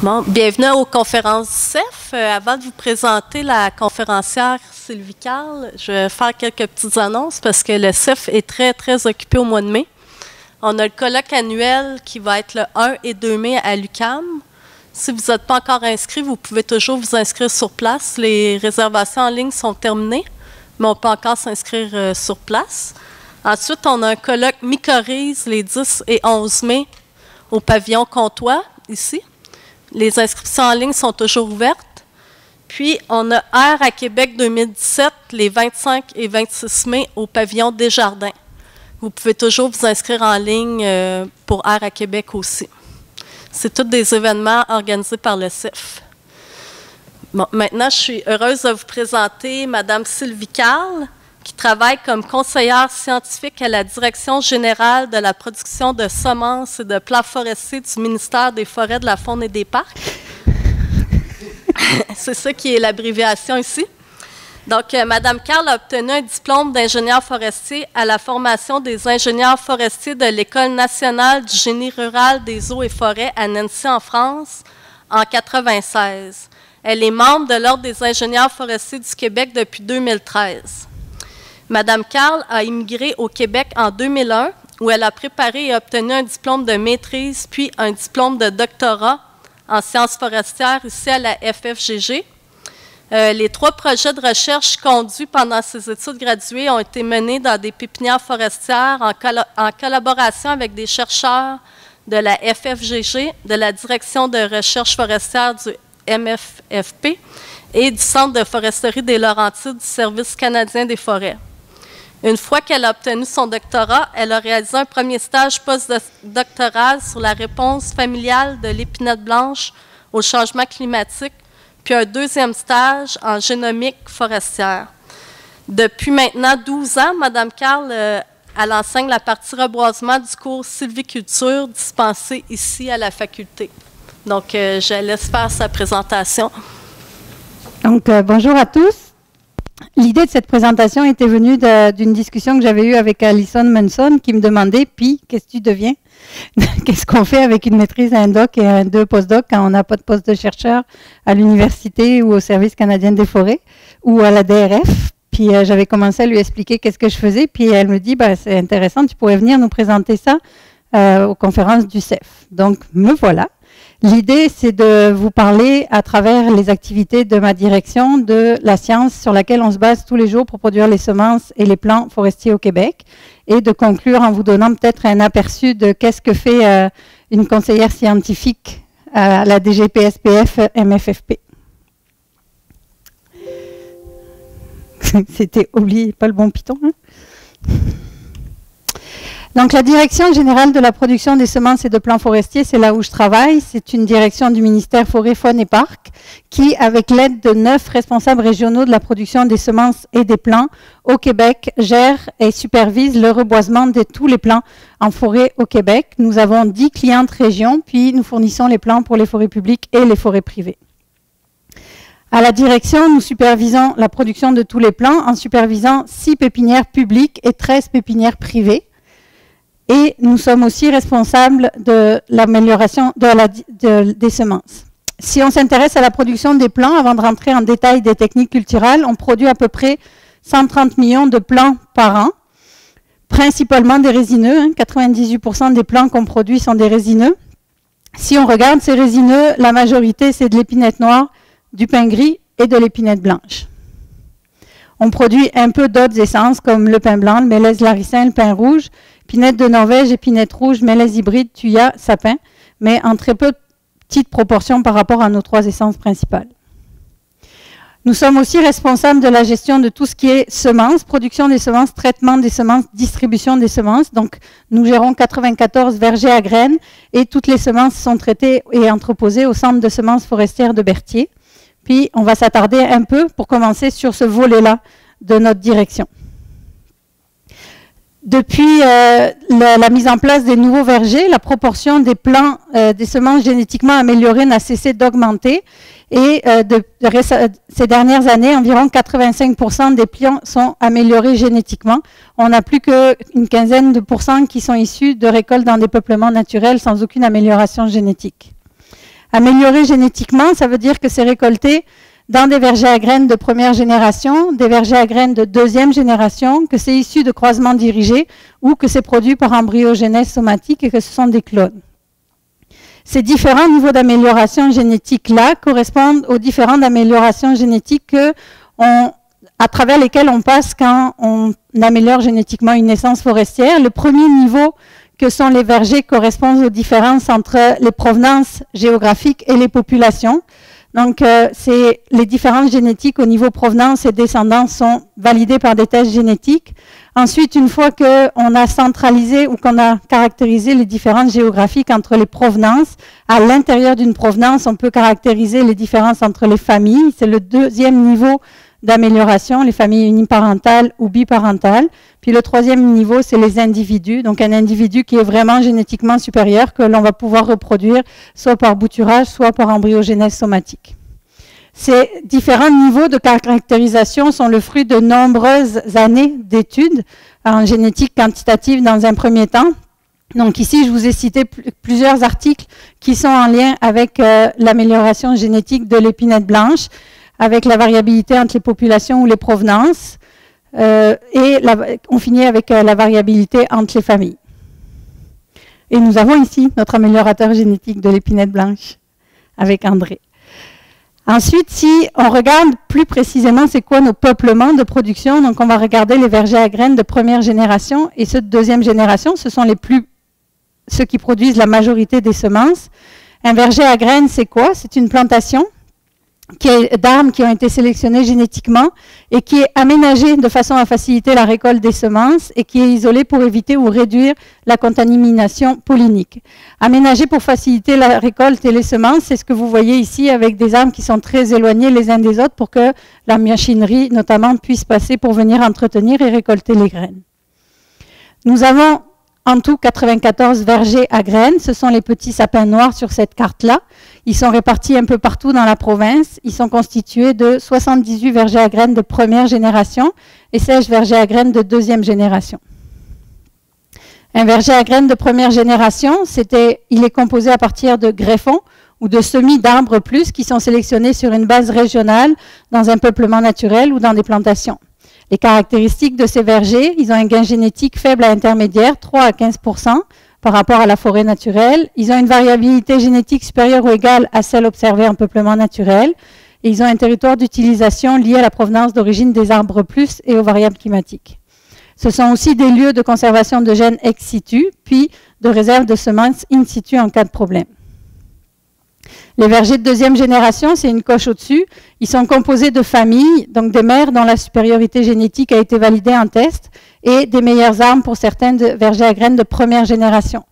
Bon, bienvenue aux conférences du CEF. Avant de vous présenter la conférencière Sylvie Carl, je vais faire quelques petites annonces parce que le CEF est très, très occupé au mois de mai. On a le colloque annuel qui va être le 1 et 2 mai à l'UQAM. Si vous n'êtes pas encore inscrit, vous pouvez toujours vous inscrire sur place. Les réservations en ligne sont terminées, mais on peut encore s'inscrire sur place. Ensuite, on a un colloque Mycorrhize les 10 et 11 mai au pavillon Comtois, ici. Les inscriptions en ligne sont toujours ouvertes. Puis, on a Air à Québec 2017, les 25 et 26 mai au pavillon Desjardins. Vous pouvez toujours vous inscrire en ligne pour Air à Québec aussi. C'est tous des événements organisés par le CEF. Bon, maintenant, je suis heureuse de vous présenter Mme Sylvie Carl, qui travaille comme conseillère scientifique à la Direction générale de la production de semences et de plants forestiers du ministère des Forêts, de la Faune et des Parcs. C'est ça qui est l'abréviation ici. Donc, Mme Carl a obtenu un diplôme d'ingénieur forestier à la formation des ingénieurs forestiers de l'École nationale du génie rural des eaux et forêts à Nancy, en France, en 1996. Elle est membre de l'Ordre des ingénieurs forestiers du Québec depuis 2013. Mme Carl a immigré au Québec en 2001, où elle a préparé et obtenu un diplôme de maîtrise, puis un diplôme de doctorat en sciences forestières ici à la FFGG. Les 3 projets de recherche conduits pendant ses études graduées ont été menés dans des pépinières forestières en collaboration avec des chercheurs de la FFGG, de la Direction de recherche forestière du MFFP et du Centre de foresterie des Laurentides du Service canadien des forêts. Une fois qu'elle a obtenu son doctorat, elle a réalisé un premier stage postdoctoral sur la réponse familiale de l'épinette blanche au changement climatique, puis un deuxième stage en génomique forestière. Depuis maintenant 12 ans, Mme Carl, elle enseigne la partie reboisement du cours sylviculture dispensé ici à la faculté. Donc, je la laisse faire sa présentation. Donc, bonjour à tous. L'idée de cette présentation était venue d'une discussion que j'avais eue avec Alison Munson qui me demandait, puis, qu'est-ce que tu deviens? Qu'est-ce qu'on fait avec une maîtrise à un doc et 2 postdocs quand on n'a pas de poste de chercheur à l'université ou au Service canadien des forêts ou à la DRF? Puis j'avais commencé à lui expliquer qu'est-ce que je faisais, puis elle me dit, bah, c'est intéressant, tu pourrais venir nous présenter ça aux conférences du CEF. Donc, me voilà. L'idée, c'est de vous parler à travers les activités de ma direction de la science sur laquelle on se base tous les jours pour produire les semences et les plants forestiers au Québec et de conclure en vous donnant peut-être un aperçu de qu'est-ce que fait une conseillère scientifique à la DGPSPF MFFP. C'était oublié, pas le bon piton, hein? Donc, la Direction générale de la production des semences et de plants forestiers, c'est là où je travaille. C'est une direction du ministère Forêt, Faune et Parcs qui, avec l'aide de 9 responsables régionaux de la production des semences et des plants au Québec, gère et supervise le reboisement de tous les plants en forêt au Québec. Nous avons 10 clientes régions, puis nous fournissons les plants pour les forêts publiques et les forêts privées. À la direction, nous supervisons la production de tous les plants en supervisant 6 pépinières publiques et 13 pépinières privées. Et nous sommes aussi responsables de l'amélioration des semences. Si on s'intéresse à la production des plants, avant de rentrer en détail des techniques culturales, on produit à peu près 130 millions de plants par an, principalement des résineux. 98% des plants qu'on produit sont des résineux. Si on regarde ces résineux, la majorité, c'est de l'épinette noire, du pin gris et de l'épinette blanche. On produit un peu d'autres essences comme le pin blanc, le mélèze laricin, le pin rouge, épinette de Norvège, épinette rouge, mélèze hybride, thuya, sapin, mais en très peu petite proportion par rapport à nos 3 essences principales. Nous sommes aussi responsables de la gestion de tout ce qui est semences, production des semences, traitement des semences, distribution des semences. Donc, nous gérons 94 vergers à graines et toutes les semences sont traitées et entreposées au Centre de semences forestières de Berthier. Puis, on va s'attarder un peu pour commencer sur ce volet-là de notre direction. Depuis la mise en place des nouveaux vergers, la proportion des plants, des semences génétiquement améliorées n'a cessé d'augmenter. Et ces dernières années, environ 85% des plants sont améliorés génétiquement. On n'a plus qu'une quinzaine de pourcents qui sont issus de récoltes dans des peuplements naturels sans aucune amélioration génétique. Améliorer génétiquement, ça veut dire que c'est récolté dans des vergers à graines de première génération, des vergers à graines de deuxième génération, que c'est issu de croisements dirigés ou que c'est produit par embryogénèse somatique et que ce sont des clones. Ces différents niveaux d'amélioration génétique-là correspondent aux différentes améliorations génétiques à travers lesquelles on passe quand on améliore génétiquement une naissance forestière. Le premier niveau, que sont les vergers, correspond aux différences entre les provenances géographiques et les populations. Donc, c'est les différences génétiques au niveau provenance et descendance sont validées par des tests génétiques. Ensuite, une fois qu'on a centralisé ou qu'on a caractérisé les différences géographiques entre les provenances, à l'intérieur d'une provenance, on peut caractériser les différences entre les familles. C'est le deuxième niveau d'amélioration, les familles uniparentales ou biparentales. Puis le troisième niveau, c'est les individus. Donc un individu qui est vraiment génétiquement supérieur, que l'on va pouvoir reproduire soit par bouturage, soit par embryogénèse somatique. Ces différents niveaux de caractérisation sont le fruit de nombreuses années d'études en génétique quantitative dans un premier temps. Donc ici, je vous ai cité plusieurs articles qui sont en lien avec l'amélioration génétique de l'épinette blanche, avec la variabilité entre les populations ou les provenances, et on finit avec la variabilité entre les familles. Et nous avons ici notre améliorateur génétique de l'épinette blanche, avec André. Ensuite, si on regarde plus précisément c'est quoi nos peuplements de production, donc on va regarder les vergers à graines de première génération et ceux de deuxième génération, ce sont ceux qui produisent la majorité des semences. Un verger à graines, c'est quoi? C'est une plantation d'arbres qui ont été sélectionnés génétiquement et qui est aménagé de façon à faciliter la récolte des semences et qui est isolé pour éviter ou réduire la contamination pollinique. Aménagé pour faciliter la récolte et les semences, c'est ce que vous voyez ici avec des arbres qui sont très éloignés les uns des autres pour que la machinerie notamment puisse passer pour venir entretenir et récolter les graines. Nous avons en tout 94 vergers à graines, ce sont les petits sapins noirs sur cette carte-là. Ils sont répartis un peu partout dans la province. Ils sont constitués de 78 vergers à graines de première génération et 16 vergers à graines de deuxième génération. Un verger à graines de première génération, il est composé à partir de greffons ou de semis d'arbres plus qui sont sélectionnés sur une base régionale dans un peuplement naturel ou dans des plantations. Les caractéristiques de ces vergers, ils ont un gain génétique faible à intermédiaire, 3 à 15% par rapport à la forêt naturelle. Ils ont une variabilité génétique supérieure ou égale à celle observée en peuplement naturel. Et ils ont un territoire d'utilisation lié à la provenance d'origine des arbres plus et aux variables climatiques. Ce sont aussi des lieux de conservation de gènes ex situ, puis de réserve de semences in situ en cas de problème. Les vergers de deuxième génération, c'est une coche au-dessus. Ils sont composés de familles, donc des mères dont la supériorité génétique a été validée en test, et des meilleures armes pour certains vergers à graines de première génération.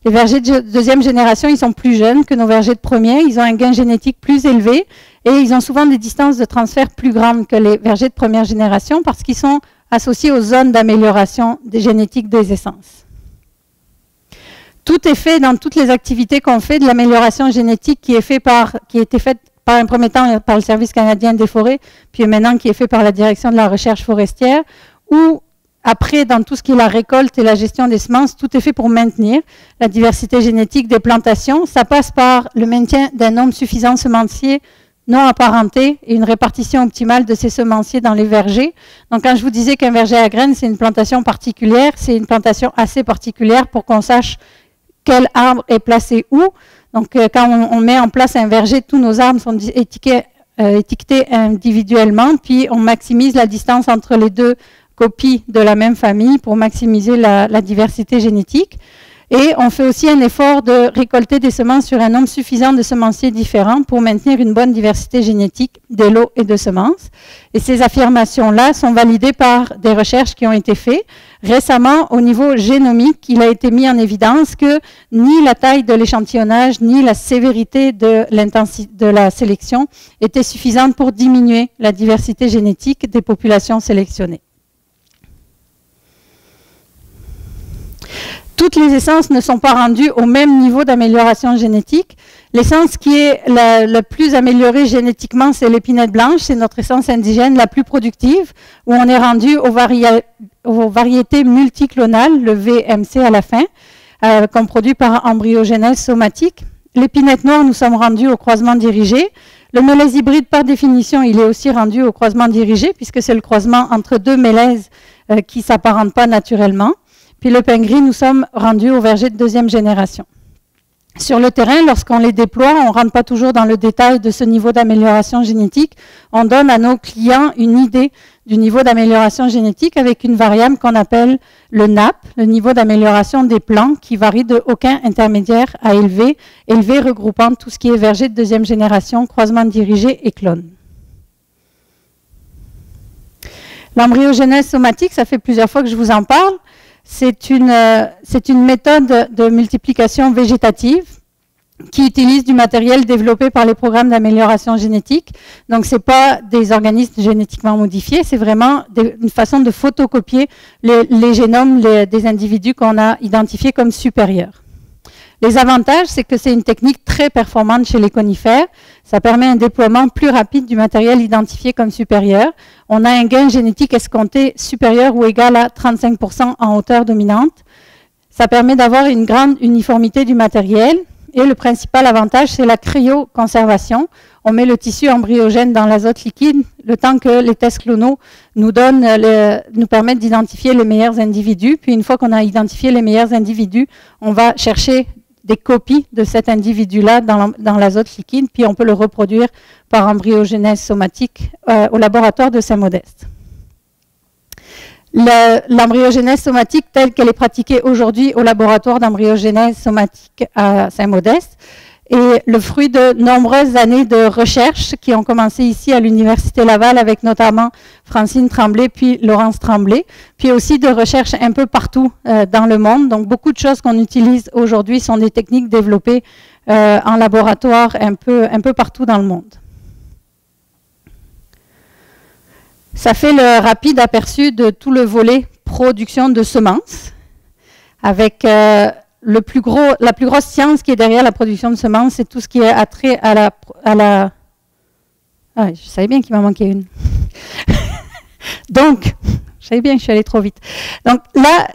Les vergers de deuxième génération, ils sont plus jeunes que nos vergers de première. Ils ont un gain génétique plus élevé et ils ont souvent des distances de transfert plus grandes que les vergers de première génération parce qu'ils sont associés aux zones d'amélioration des génétiques des essences. Tout est fait dans toutes les activités qu'on fait de l'amélioration génétique qui a été faite par un premier temps par le Service canadien des forêts, puis maintenant qui est fait par la Direction de la recherche forestière, ou après, dans tout ce qui est la récolte et la gestion des semences, tout est fait pour maintenir la diversité génétique des plantations. Ça passe par le maintien d'un nombre suffisant de semenciers non apparentés et une répartition optimale de ces semenciers dans les vergers. Donc, quand je vous disais qu'un verger à graines, c'est une plantation particulière, c'est une plantation assez particulière pour qu'on sache quel arbre est placé où. Donc, quand on met en place un verger, tous nos arbres sont étiquetés individuellement, puis on maximise la distance entre les deux copies de la même famille pour maximiser la diversité génétique. Et on fait aussi un effort de récolter des semences sur un nombre suffisant de semenciers différents pour maintenir une bonne diversité génétique des lots et de semences. Et ces affirmations-là sont validées par des recherches qui ont été faites. Récemment, au niveau génomique, il a été mis en évidence que ni la taille de l'échantillonnage, ni la sévérité de la sélection étaient suffisantes pour diminuer la diversité génétique des populations sélectionnées. Toutes les essences ne sont pas rendues au même niveau d'amélioration génétique. L'essence qui est la plus améliorée génétiquement, c'est l'épinette blanche. C'est notre essence indigène la plus productive, où on est rendu aux variétés multiclonales, le VMC à la fin, qu'on produit par embryogénèse somatique. l'épinette noire, nous sommes rendus au croisement dirigé. Le mélèze hybride, par définition, il est aussi rendu au croisement dirigé, puisque c'est le croisement entre deux mélèzes qui ne s'apparentent pas naturellement. Puis le pain gris, nous sommes rendus au verger de deuxième génération. Sur le terrain, lorsqu'on les déploie, on ne rentre pas toujours dans le détail de ce niveau d'amélioration génétique. On donne à nos clients une idée du niveau d'amélioration génétique avec une variable qu'on appelle le NAP, le niveau d'amélioration des plants, qui varie de aucun intermédiaire à élevé, élevé regroupant tout ce qui est verger de deuxième génération, croisement dirigé et clone. L'embryogénèse somatique, ça fait plusieurs fois que je vous en parle. C'est une méthode de multiplication végétative qui utilise du matériel développé par les programmes d'amélioration génétique. Donc, ce n'est pas des organismes génétiquement modifiés, c'est vraiment une façon de photocopier les génomes des individus qu'on a identifiés comme supérieurs. Les avantages, c'est que c'est une technique très performante chez les conifères. Ça permet un déploiement plus rapide du matériel identifié comme supérieur. On a un gain génétique escompté supérieur ou égal à 35% en hauteur dominante. Ça permet d'avoir une grande uniformité du matériel. Et le principal avantage, c'est la cryoconservation. On met le tissu embryogène dans l'azote liquide le temps que les tests clonaux nous permettent d'identifier les meilleurs individus. Puis une fois qu'on a identifié les meilleurs individus, on va chercher des copies de cet individu-là dans l'azote liquide, puis on peut le reproduire par embryogénèse somatique au laboratoire de Saint-Modeste. L'embryogénèse somatique telle qu'elle est pratiquée aujourd'hui au laboratoire d'embryogénèse somatique à Saint-Modeste est le fruit de nombreuses années de recherche qui ont commencé ici à l'Université Laval avec notamment Francine Tremblay puis Laurence Tremblay, puis aussi de recherches un peu partout dans le monde. Donc beaucoup de choses qu'on utilise aujourd'hui sont des techniques développées en laboratoire un peu partout dans le monde. Ça fait le rapide aperçu de tout le volet production de semences, avec la plus grosse science qui est derrière la production de semences, c'est tout ce qui est attrait à la... Ah, je savais bien qu'il m'en manquait une. Donc, je savais bien que je suis allée trop vite. Donc là,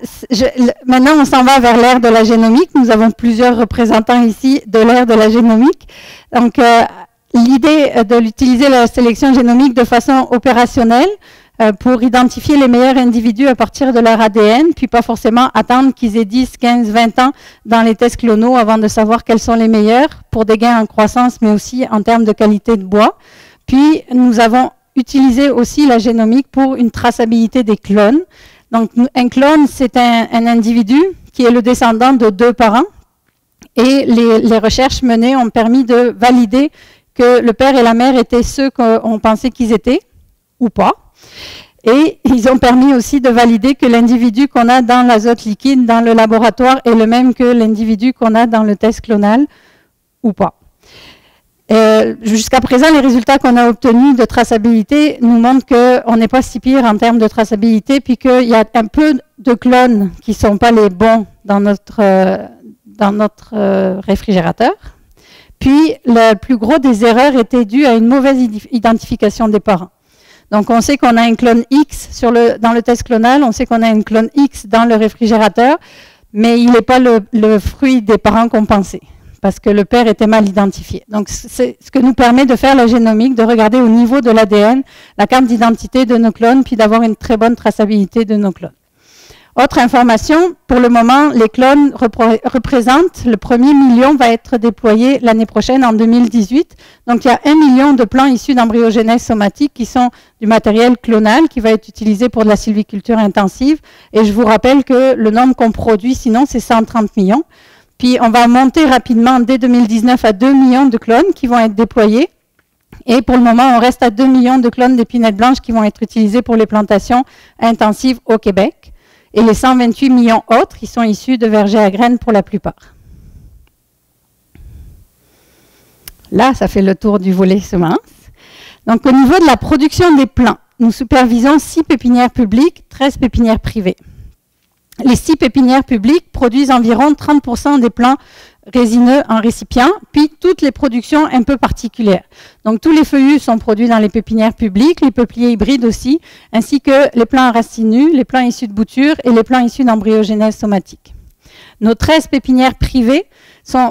maintenant on s'en va vers l'ère de la génomique. Nous avons plusieurs représentants ici de l'ère de la génomique. Donc, l'idée de l'utiliser la sélection génomique de façon opérationnelle pour identifier les meilleurs individus à partir de leur ADN, puis pas forcément attendre qu'ils aient 10, 15, 20 ans dans les tests clonaux avant de savoir quels sont les meilleurs pour des gains en croissance, mais aussi en termes de qualité de bois. Puis, nous avons utilisé aussi la génomique pour une traçabilité des clones. Donc, un clone, c'est un individu qui est le descendant de deux parents. Et les recherches menées ont permis de valider que le père et la mère étaient ceux qu'on pensait qu'ils étaient, ou pas. Et ils ont permis aussi de valider que l'individu qu'on a dans l'azote liquide, dans le laboratoire, est le même que l'individu qu'on a dans le test clonal, ou pas. Jusqu'à présent, les résultats qu'on a obtenus de traçabilité nous montrent qu'on n'est pas si pire en termes de traçabilité, puis qu'il y a un peu de clones qui ne sont pas les bons dans notre réfrigérateur. Puis, le plus gros des erreurs était dû à une mauvaise identification des parents. Donc, on sait qu'on a un clone X dans le test clonal, on sait qu'on a un clone X dans le réfrigérateur, mais il n'est pas le fruit des parents qu'on pensait, parce que le père était mal identifié. Donc, c'est ce que nous permet de faire la génomique, de regarder au niveau de l'ADN, la carte d'identité de nos clones, puis d'avoir une très bonne traçabilité de nos clones. Autre information, pour le moment, les clones représentent, le premier million va être déployé l'année prochaine, en 2018. Donc, il y a 1 million de plants issus d'embryogénèse somatique qui sont du matériel clonal qui va être utilisé pour de la sylviculture intensive. Et je vous rappelle que le nombre qu'on produit, sinon, c'est 130 millions. Puis, on va monter rapidement dès 2019 à 2 millions de clones qui vont être déployés. Et pour le moment, on reste à 2 millions de clones d'épinettes blanches qui vont être utilisés pour les plantations intensives au Québec. Et les 128 millions autres, ils sont issus de vergers à graines pour la plupart. Là, ça fait le tour du volet semences. Donc, au niveau de la production des plants, nous supervisons 6 pépinières publiques, 13 pépinières privées. Les 6 pépinières publiques produisent environ 30% des plants résineux en récipient, puis toutes les productions un peu particulières. Donc, tous les feuillus sont produits dans les pépinières publiques, les peupliers hybrides aussi, ainsi que les plants racinus, les plants issus de boutures et les plants issus d'embryogénèse somatique. Nos 13 pépinières privées,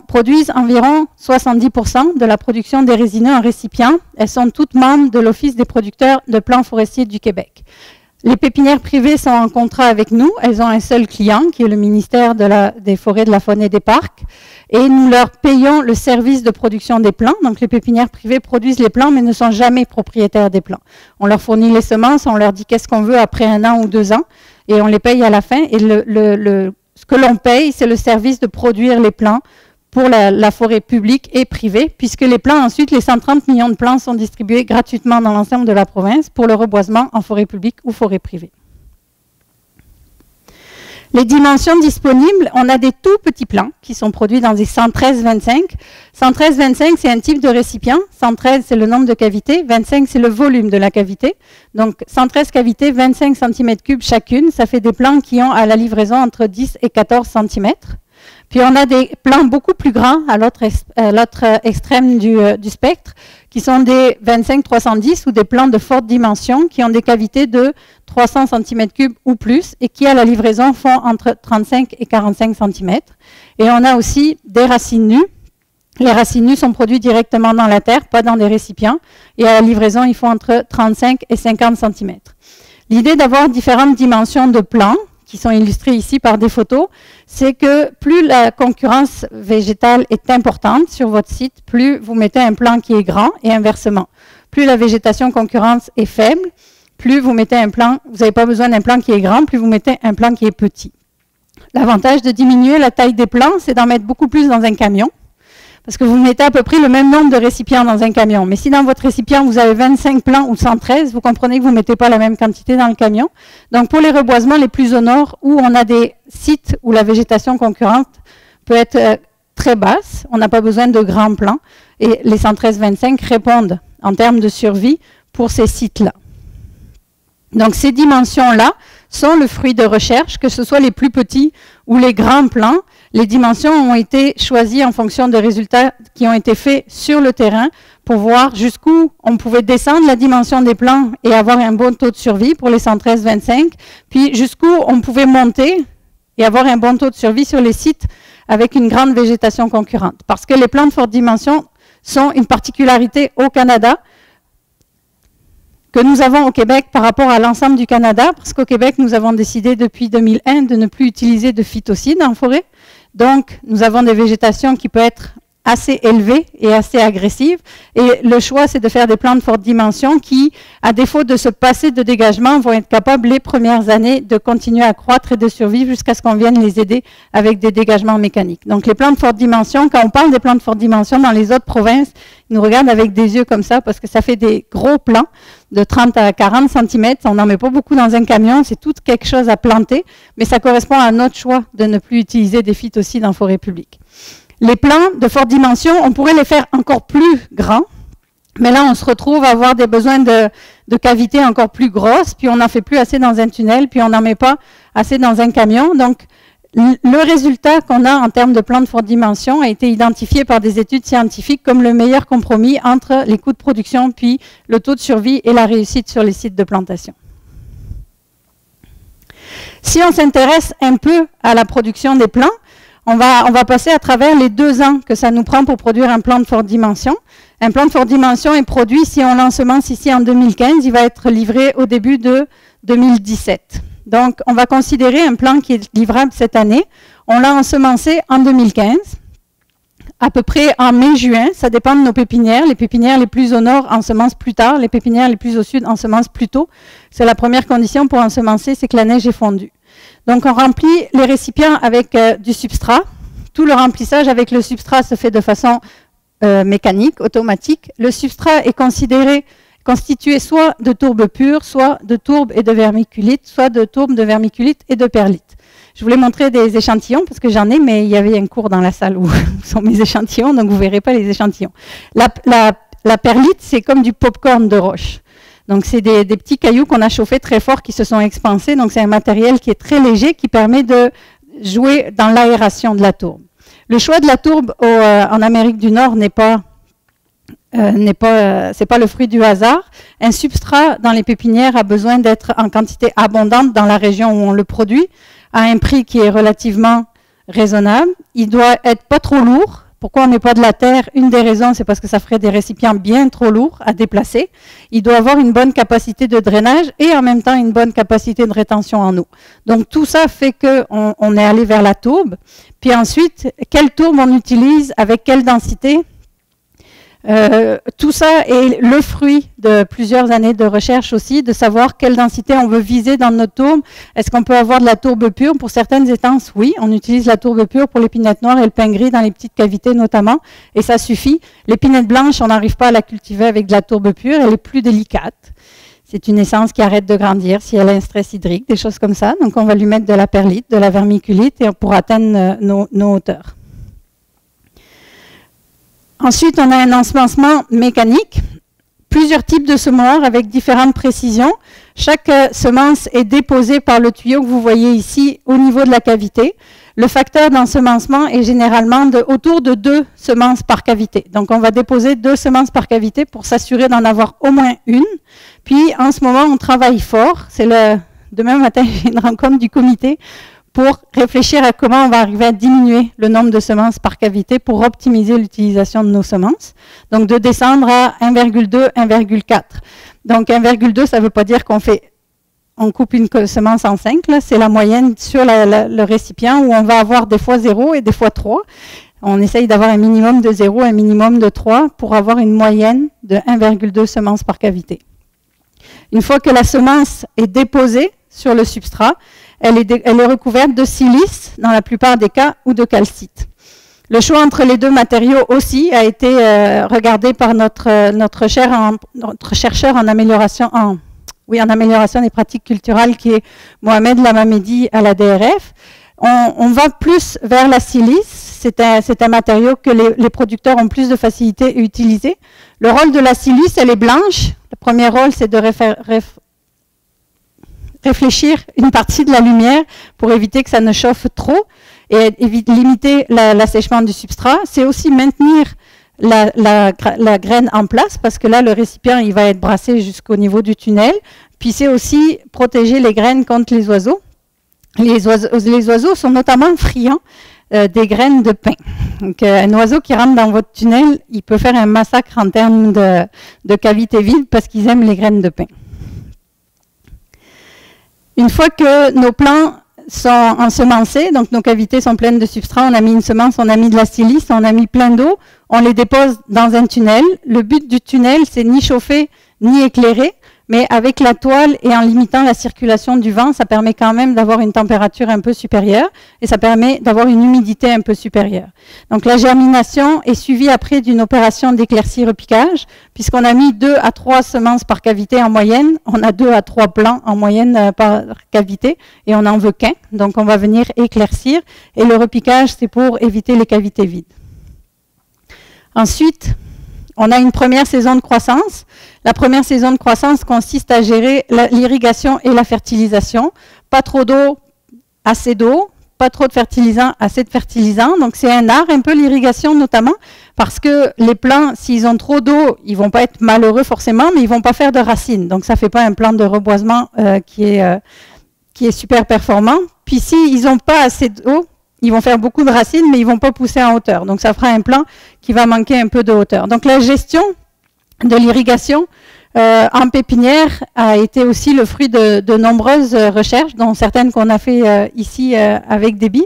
produisent environ 70% de la production des résineux en récipient. Elles sont toutes membres de l'Office des producteurs de plants forestiers du Québec. Les pépinières privées sont en contrat avec nous. Elles ont un seul client, qui est le ministère des Forêts, de la Faune et des Parcs. Et nous leur payons le service de production des plants. Donc, les pépinières privées produisent les plants, mais ne sont jamais propriétaires des plants. On leur fournit les semences, on leur dit qu'est-ce qu'on veut après 1 an ou 2 ans, et on les paye à la fin. Et ce que l'on paye, c'est le service de produire les plants pour la forêt publique et privée, puisque les plants, ensuite, les 130 millions de plants sont distribués gratuitement dans l'ensemble de la province pour le reboisement en forêt publique ou forêt privée. Les dimensions disponibles, on a des tout petits plants qui sont produits dans des 113-25. 113-25, c'est un type de récipient. 113, c'est le nombre de cavités. 25, c'est le volume de la cavité. Donc, 113 cavités, 25 cm3 chacune. Ça fait des plants qui ont à la livraison entre 10 et 14 cm. Puis on a des plants beaucoup plus grands à l'autre extrême du spectre, qui sont des 25-310 ou des plants de forte dimension qui ont des cavités de 300 cm3 ou plus et qui à la livraison font entre 35 et 45 cm. Et on a aussi des racines nues. Les racines nues sont produites directement dans la terre, pas dans des récipients. Et à la livraison, ils font entre 35 et 50 cm. L'idée d'avoir différentes dimensions de plants, qui sont illustrés ici par des photos, c'est que plus la concurrence végétale est importante sur votre site, plus vous mettez un plant qui est grand et inversement. Plus la végétation concurrence est faible, plus vous mettez un plant, vous n'avez pas besoin d'un plant qui est grand, plus vous mettez un plant qui est petit. L'avantage de diminuer la taille des plants, c'est d'en mettre beaucoup plus dans un camion, parce que vous mettez à peu près le même nombre de récipients dans un camion. Mais si dans votre récipient, vous avez 25 plants ou 113, vous comprenez que vous ne mettez pas la même quantité dans le camion. Donc, pour les reboisements les plus au nord, où on a des sites où la végétation concurrente peut être très basse, on n'a pas besoin de grands plants. Et les 113-25 répondent en termes de survie pour ces sites-là. Donc, ces dimensions-là sont le fruit de recherche, que ce soit les plus petits ou les grands plants. Les dimensions ont été choisies en fonction de résultats qui ont été faits sur le terrain pour voir jusqu'où on pouvait descendre la dimension des plants et avoir un bon taux de survie pour les 113-25, puis jusqu'où on pouvait monter et avoir un bon taux de survie sur les sites avec une grande végétation concurrente. Parce que les plants de forte dimension sont une particularité au Canada que nous avons au Québec par rapport à l'ensemble du Canada, parce qu'au Québec, nous avons décidé depuis 2001 de ne plus utiliser de phytocides en forêt. Donc, nous avons des végétations qui peuvent être assez élevées et assez agressives. Et le choix, c'est de faire des plants de forte dimension qui, à défaut de se passer de dégagement, vont être capables les premières années de continuer à croître et de survivre jusqu'à ce qu'on vienne les aider avec des dégagements mécaniques. Donc, les plants de forte dimension, quand on parle des plants de forte dimension dans les autres provinces, ils nous regardent avec des yeux comme ça parce que ça fait des gros plants de 30 à 40 cm. On n'en met pas beaucoup dans un camion, c'est tout quelque chose à planter, mais ça correspond à notre choix de ne plus utiliser des phytocides en forêt publique. Les plants de forte dimension, on pourrait les faire encore plus grands, mais là, on se retrouve à avoir des besoins de cavités encore plus grosses, puis on n'en fait plus assez dans un tunnel, puis on n'en met pas assez dans un camion. Donc, le résultat qu'on a en termes de plants de forte dimension a été identifié par des études scientifiques comme le meilleur compromis entre les coûts de production, puis le taux de survie et la réussite sur les sites de plantation. Si on s'intéresse un peu à la production des plants, on va passer à travers les 2 ans que ça nous prend pour produire un plant de forte dimension. Un plant de forte dimension est produit, si on l'ensemence ici en 2015, il va être livré au début de 2017. Donc, on va considérer un plant qui est livrable cette année. On l'a ensemencé en 2015, à peu près en mai-juin. Ça dépend de nos pépinières. Les pépinières les plus au nord ensemencent plus tard. Les pépinières les plus au sud ensemencent plus tôt. C'est la première condition pour ensemencer, c'est que la neige est fondue. Donc, on remplit les récipients avec du substrat. Tout le remplissage avec le substrat se fait de façon mécanique, automatique. Le substrat est constitué soit de tourbe pure, soit de tourbe et de vermiculite, soit de tourbe de vermiculite et de perlite. Je voulais montrer des échantillons parce que j'en ai, mais il y avait un cours dans la salle où sont mes échantillons, donc vous ne verrez pas les échantillons. La perlite, c'est comme du popcorn de roche. Donc, c'est des petits cailloux qu'on a chauffés très fort qui se sont expansés. Donc, c'est un matériel qui est très léger qui permet de jouer dans l'aération de la tourbe. Le choix de la tourbe en Amérique du Nord c'est pas le fruit du hasard. Un substrat dans les pépinières a besoin d'être en quantité abondante dans la région où on le produit, à un prix qui est relativement raisonnable. Il doit être pas trop lourd. Pourquoi on met pas de la terre? Une des raisons, c'est parce que ça ferait des récipients bien trop lourds à déplacer. Il doit avoir une bonne capacité de drainage et en même temps une bonne capacité de rétention en eau. Donc tout ça fait qu'on est allé vers la tourbe. Puis ensuite, quelle tourbe on utilise, avec quelle densité? Tout ça est le fruit de plusieurs années de recherche aussi, de savoir quelle densité on veut viser dans notre tourbe. Est-ce qu'on peut avoir de la tourbe pure? Pour certaines étances, oui, on utilise la tourbe pure pour l'épinette noire et le pain gris dans les petites cavités notamment, et ça suffit. L'épinette blanche, on n'arrive pas à la cultiver avec de la tourbe pure, elle est plus délicate. C'est une essence qui arrête de grandir si elle a un stress hydrique, des choses comme ça. Donc on va lui mettre de la perlite, de la vermiculite et pour atteindre nos hauteurs. Ensuite, on a un ensemencement mécanique, plusieurs types de semoirs avec différentes précisions. Chaque semence est déposée par le tuyau que vous voyez ici au niveau de la cavité. Le facteur d'ensemencement est généralement autour de 2 semences par cavité. Donc, on va déposer 2 semences par cavité pour s'assurer d'en avoir au moins une. Puis, en ce moment, on travaille fort. C'est demain matin, j'ai une rencontre du comité pour réfléchir à comment on va arriver à diminuer le nombre de semences par cavité pour optimiser l'utilisation de nos semences. Donc, de descendre à 1,2, 1,4. Donc, 1,2, ça ne veut pas dire on coupe une semence en 5. C'est la moyenne sur le récipient où on va avoir des fois 0 et des fois 3. On essaye d'avoir un minimum de 0, un minimum de 3 pour avoir une moyenne de 1,2 semences par cavité. Une fois que la semence est déposée sur le substrat, elle est recouverte de silice dans la plupart des cas ou de calcite. Le choix entre les deux matériaux aussi a été regardé par notre chercheur en amélioration des pratiques culturales qui est Mohamed Lamamedi à la DRF. On va plus vers la silice. C'est un matériau que les producteurs ont plus de facilité à utiliser. Le rôle de la silice, elle est blanche. Le premier rôle, c'est de réfléchir une partie de la lumière pour éviter que ça ne chauffe trop et limiter l'assèchement du substrat. C'est aussi maintenir la graine en place parce que là, le récipient, il va être brassé jusqu'au niveau du tunnel. Puis c'est aussi protéger les graines contre les oiseaux. Les oiseaux sont notamment friands des graines de pin. Donc, un oiseau qui rentre dans votre tunnel, il peut faire un massacre en termes de cavité vide parce qu'ils aiment les graines de pin. Une fois que nos plants sont ensemencés, donc nos cavités sont pleines de substrat, on a mis une semence, on a mis de la silice, on a mis plein d'eau, on les dépose dans un tunnel. Le but du tunnel, c'est ni chauffer, ni éclairer, mais avec la toile et en limitant la circulation du vent, ça permet quand même d'avoir une température un peu supérieure et ça permet d'avoir une humidité un peu supérieure. Donc la germination est suivie après d'une opération d'éclaircie-repiquage, puisqu'on a mis 2 à 3 semences par cavité en moyenne, on a 2 à 3 plants en moyenne par cavité et on n'en veut qu'un, donc on va venir éclaircir et le repiquage c'est pour éviter les cavités vides. Ensuite, on a une première saison de croissance. La première saison de croissance consiste à gérer l'irrigation et la fertilisation. Pas trop d'eau, assez d'eau. Pas trop de fertilisant, assez de fertilisant. Donc c'est un art, un peu l'irrigation notamment, parce que les plants, s'ils ont trop d'eau, ils vont pas être malheureux forcément, mais ils vont pas faire de racines. Donc ça fait pas un plan de reboisement qui est super performant. Puis s'ils n'ont pas assez d'eau, ils vont faire beaucoup de racines, mais ils vont pas pousser en hauteur. Donc, ça fera un plant qui va manquer un peu de hauteur. Donc, la gestion de l'irrigation en pépinière a été aussi le fruit de nombreuses recherches, dont certaines qu'on a fait ici avec Déby,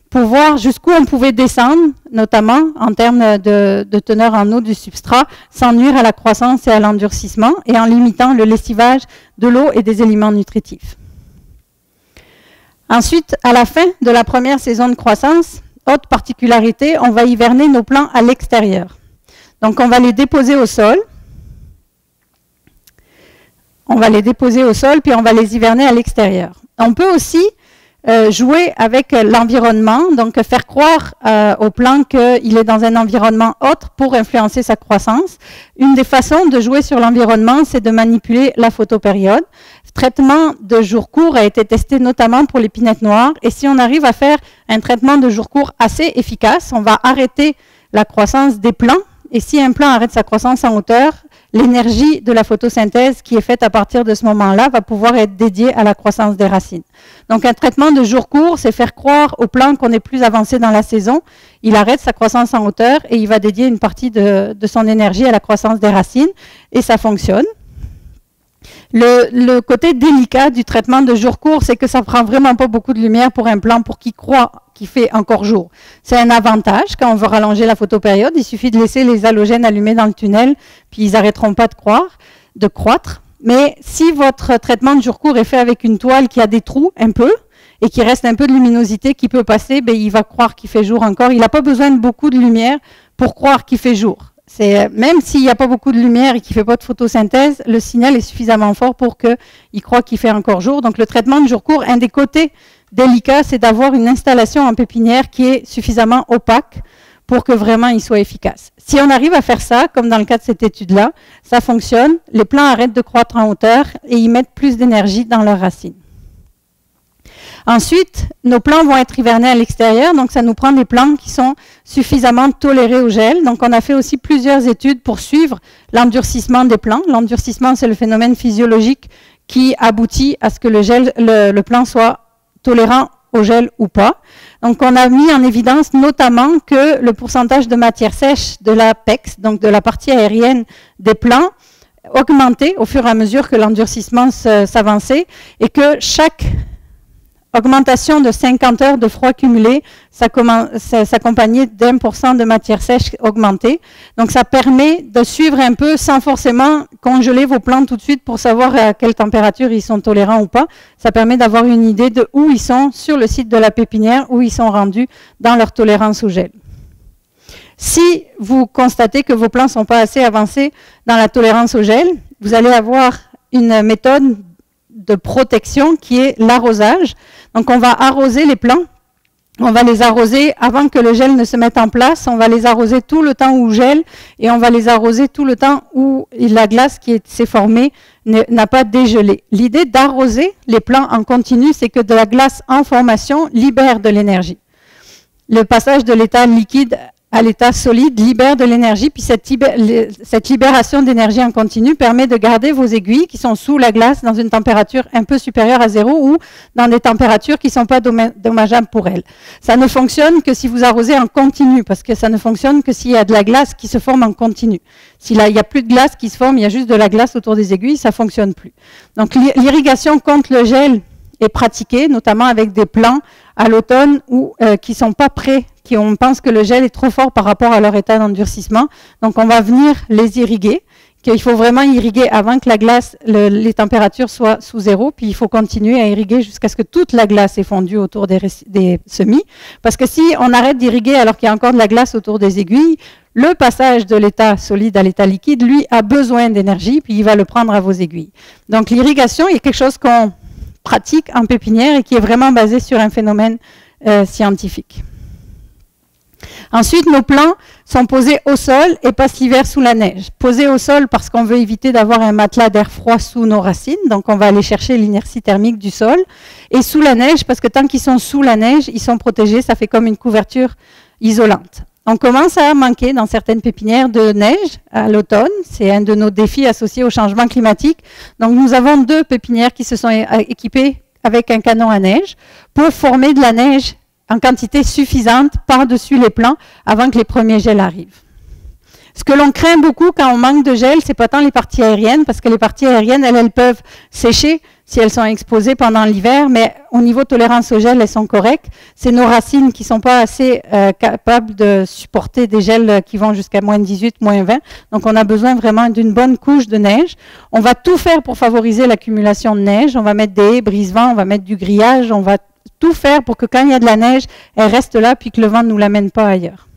pour voir jusqu'où on pouvait descendre, notamment en termes de teneur en eau du substrat, sans nuire à la croissance et à l'endurcissement, et en limitant le lessivage de l'eau et des éléments nutritifs. Ensuite, à la fin de la première saison de croissance, autre particularité, on va hiverner nos plants à l'extérieur. Donc, on va les déposer au sol. On va les déposer au sol, puis on va les hiverner à l'extérieur. On peut aussi jouer avec l'environnement, donc faire croire au plant qu'il est dans un environnement autre pour influencer sa croissance. Une des façons de jouer sur l'environnement, c'est de manipuler la photopériode. Le traitement de jour court a été testé notamment pour l'épinette noire. Et si on arrive à faire un traitement de jour court assez efficace, on va arrêter la croissance des plants. Et si un plant arrête sa croissance en hauteur, l'énergie de la photosynthèse qui est faite à partir de ce moment-là va pouvoir être dédiée à la croissance des racines. Donc un traitement de jour court, c'est faire croire au plant qu'on est plus avancé dans la saison. Il arrête sa croissance en hauteur et il va dédier une partie de son énergie à la croissance des racines et ça fonctionne. Le côté délicat du traitement de jour court, c'est que ça prend vraiment pas beaucoup de lumière pour un plant pour qu'il croit qu'il fait encore jour. C'est un avantage quand on veut rallonger la photopériode. Il suffit de laisser les halogènes allumés dans le tunnel, puis ils n'arrêteront pas de croître. Mais si votre traitement de jour court est fait avec une toile qui a des trous un peu et qui reste un peu de luminosité qui peut passer, ben, il va croire qu'il fait jour encore. Il n'a pas besoin de beaucoup de lumière pour croire qu'il fait jour. Même s'il n'y a pas beaucoup de lumière et qu'il ne fait pas de photosynthèse, le signal est suffisamment fort pour qu'il croit qu'il fait encore jour. Donc le traitement de jour court, un des côtés délicats, c'est d'avoir une installation en pépinière qui est suffisamment opaque pour que vraiment il soit efficace. Si on arrive à faire ça, comme dans le cas de cette étude-là, ça fonctionne, les plants arrêtent de croître en hauteur et ils mettent plus d'énergie dans leurs racines. Ensuite, nos plants vont être hivernés à l'extérieur, donc ça nous prend des plants qui sont suffisamment tolérés au gel. Donc on a fait aussi plusieurs études pour suivre l'endurcissement des plants. L'endurcissement, c'est le phénomène physiologique qui aboutit à ce que le plant soit tolérant au gel ou pas. Donc on a mis en évidence notamment que le pourcentage de matière sèche de l'apex, donc de la partie aérienne des plants, augmentait au fur et à mesure que l'endurcissement s'avançait et que chaque augmentation de 50 heures de froid cumulé s'accompagnait d'1% de matière sèche augmentée. Donc ça permet de suivre un peu sans forcément congeler vos plantes tout de suite pour savoir à quelle température ils sont tolérants ou pas. Ça permet d'avoir une idée de où ils sont sur le site de la pépinière, où ils sont rendus dans leur tolérance au gel. Si vous constatez que vos plants ne sont pas assez avancés dans la tolérance au gel, vous allez avoir une méthode de protection qui est l'arrosage. Donc on va arroser les plants, on va les arroser avant que le gel ne se mette en place, on va les arroser tout le temps où gèle et on va les arroser tout le temps où la glace qui s'est formée n'a pas dégelé. L'idée d'arroser les plants en continu, c'est que de la glace en formation libère de l'énergie. Le passage de l'état liquide à l'état solide libère de l'énergie, puis cette libération d'énergie en continu permet de garder vos aiguilles qui sont sous la glace dans une température un peu supérieure à 0 ou dans des températures qui ne sont pas dommageables pour elles. Ça ne fonctionne que si vous arrosez en continu, parce que ça ne fonctionne que s'il y a de la glace qui se forme en continu. S'il n'y a plus de glace qui se forme, il y a juste de la glace autour des aiguilles, ça ne fonctionne plus. Donc l'irrigation contre le gel est pratiquée, notamment avec des plants à l'automne ou qui ne sont pas prêts, on pense que le gel est trop fort par rapport à leur état d'endurcissement. Donc on va venir les irriguer, qu'il faut vraiment irriguer avant que la glace, les températures soient sous 0, puis il faut continuer à irriguer jusqu'à ce que toute la glace est fondue autour des semis. Parce que si on arrête d'irriguer alors qu'il y a encore de la glace autour des aiguilles, le passage de l'état solide à l'état liquide, lui, a besoin d'énergie, puis il va le prendre à vos aiguilles. Donc l'irrigation est quelque chose qu'on pratique en pépinière et qui est vraiment basé sur un phénomène scientifique. Ensuite, nos plants sont posés au sol et passent l'hiver sous la neige. Posés au sol parce qu'on veut éviter d'avoir un matelas d'air froid sous nos racines, donc on va aller chercher l'inertie thermique du sol. Et sous la neige, parce que tant qu'ils sont sous la neige, ils sont protégés, ça fait comme une couverture isolante. On commence à manquer dans certaines pépinières de neige à l'automne. C'est un de nos défis associés au changement climatique. Donc nous avons 2 pépinières qui se sont équipées avec un canon à neige pour former de la neige en quantité suffisante par-dessus les plants avant que les premiers gels arrivent. Ce que l'on craint beaucoup quand on manque de gel, c'est pas tant les parties aériennes, parce que les parties aériennes, elles peuvent sécher si elles sont exposées pendant l'hiver, mais au niveau tolérance au gel, elles sont correctes. C'est nos racines qui sont pas assez capables de supporter des gels qui vont jusqu'à moins 18, moins 20. Donc on a besoin vraiment d'une bonne couche de neige. On va tout faire pour favoriser l'accumulation de neige. On va mettre des haies brise-vent, on va mettre du grillage, on va tout faire pour que quand il y a de la neige, elle reste là, puis que le vent ne nous l'amène pas ailleurs.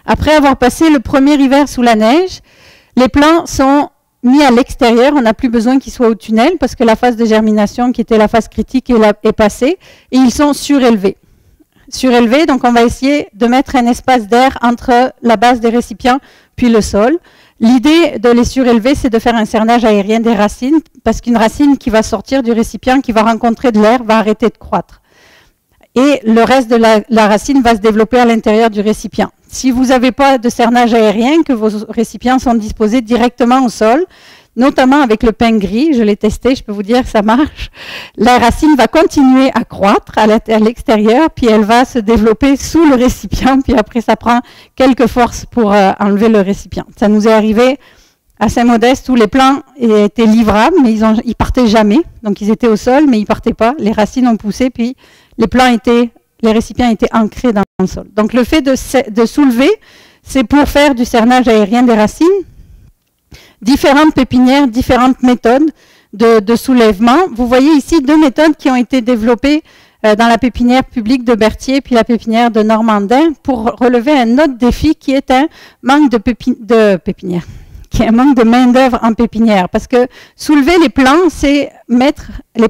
Après avoir passé le premier hiver sous la neige, les plants sont mis à l'extérieur. On n'a plus besoin qu'ils soient au tunnel parce que la phase de germination, qui était la phase critique, est passée. Et ils sont surélevés. Surélevés, donc on va essayer de mettre un espace d'air entre la base des récipients puis le sol. L'idée de les surélever, c'est de faire un cernage aérien des racines, parce qu'une racine qui va sortir du récipient, qui va rencontrer de l'air, va arrêter de croître. Et le reste de la racine va se développer à l'intérieur du récipient. si vous n'avez pas de cernage aérien, que vos récipients sont disposés directement au sol, notamment avec le pain gris, je l'ai testé, je peux vous dire que ça marche. La racine va continuer à croître à l'extérieur, puis elle va se développer sous le récipient, puis après ça prend quelques forces pour enlever le récipient. Ça nous est arrivé à Saint-Modeste où les plants étaient livrables, mais ils partaient jamais. Donc ils étaient au sol, mais ils partaient pas. Les racines ont poussé, puis les récipients étaient ancrés dans le sol. Donc le fait de soulever, c'est pour faire du cernage aérien des racines. Différentes pépinières, différentes méthodes de soulèvement. Vous voyez ici 2 méthodes qui ont été développées dans la pépinière publique de Berthier puis la pépinière de Normandin pour relever un autre défi qui est un manque de pépinière, qui est un manque de main-d'œuvre en pépinière. Parce que soulever les plants, c'est